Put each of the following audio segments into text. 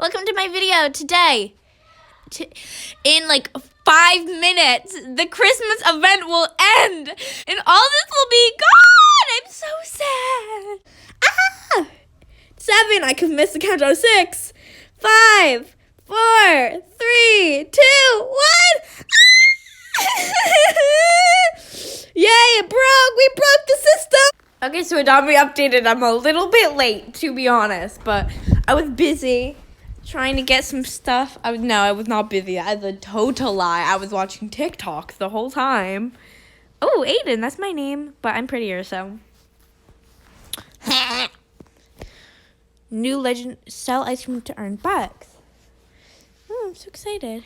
Welcome to my video today. In like 5 minutes, the Christmas event will end and all this will be gone. I'm so sad. 7, I could miss the countdown. 6, 5, 4, 3, 2, 1. Yay, it broke. We broke the system. Okay, so Adopt Me updated. I'm a little bit late, to be honest, but I was busy trying to get some stuff. I was not busy. That's a total lie. I was watching TikToks the whole time. Oh, Aiden, that's my name, but I'm prettier, so. New legend, sell ice cream to earn bucks. Oh, I'm so excited.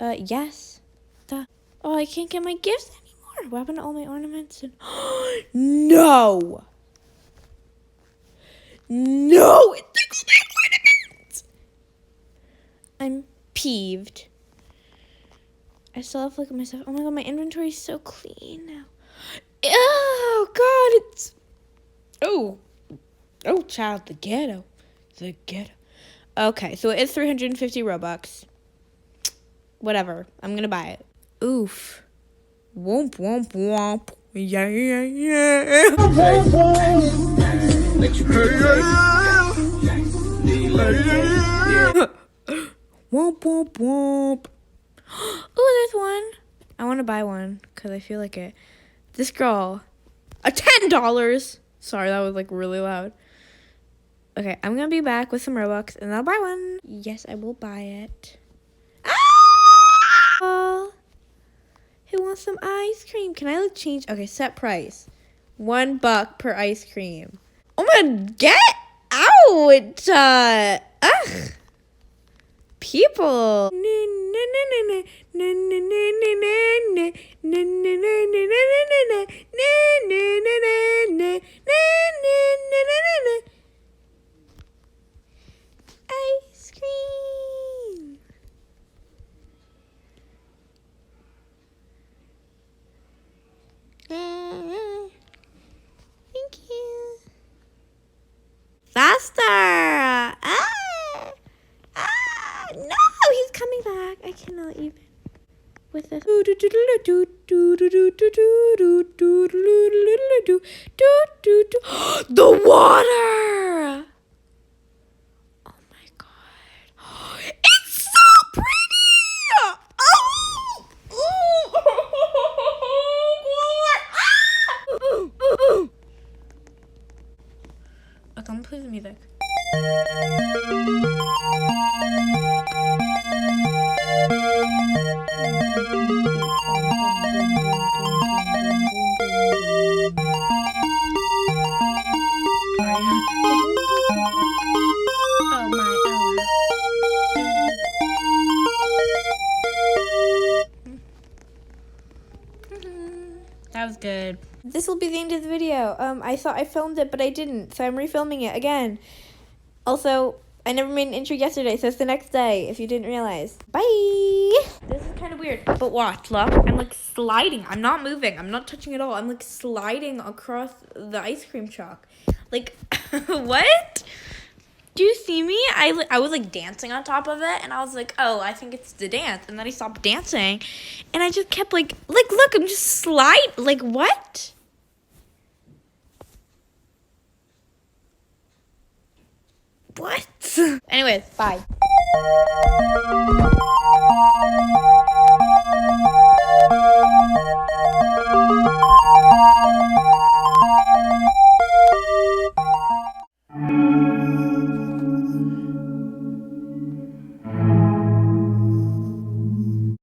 Yes. Oh, I can't get my gifts anymore. What happened to all my ornaments? No. No, it took all my ornaments. I'm peeved. I still have to look at myself. Oh my god, my inventory is so clean now. Oh god, it's... Oh, child, the ghetto. The ghetto. Okay, so it is 350 Robux. Whatever. I'm gonna buy it. Oof. Womp, womp, womp. Yeah, yeah, yeah. Womp, womp, womp. Oh, there's one. I want to buy one because I feel like it. This girl. $10. Sorry, that was like really loud. Okay, I'm going to be back with some Robux and I'll buy one. Yes, I will buy it. Ah! Who wants some ice cream? Can I like change? Okay, set price. $1 per ice cream. Oh my god, get out! Ugh. People. Ice cream. Thank you. Faster! No, he's coming back. I cannot even. With this. The water! Oh my god. It's so pretty! Oh! Okay, I'm gonna play the music. That was good. This will be the end of the video. I thought I filmed it, but I didn't, so I'm refilming it again. Also, I never made an intro yesterday, so it's the next day, if you didn't realize. Bye! This is kind of weird, but watch, look. I'm like sliding. I'm not moving. I'm not touching at all. I'm like sliding across the ice cream truck. Like, what? Do you see me? I was like dancing on top of it, and I was like, oh, I think it's the dance. And then I stopped dancing, and I just kept like, look, I'm just slide. Like, what? What? Anyways, bye.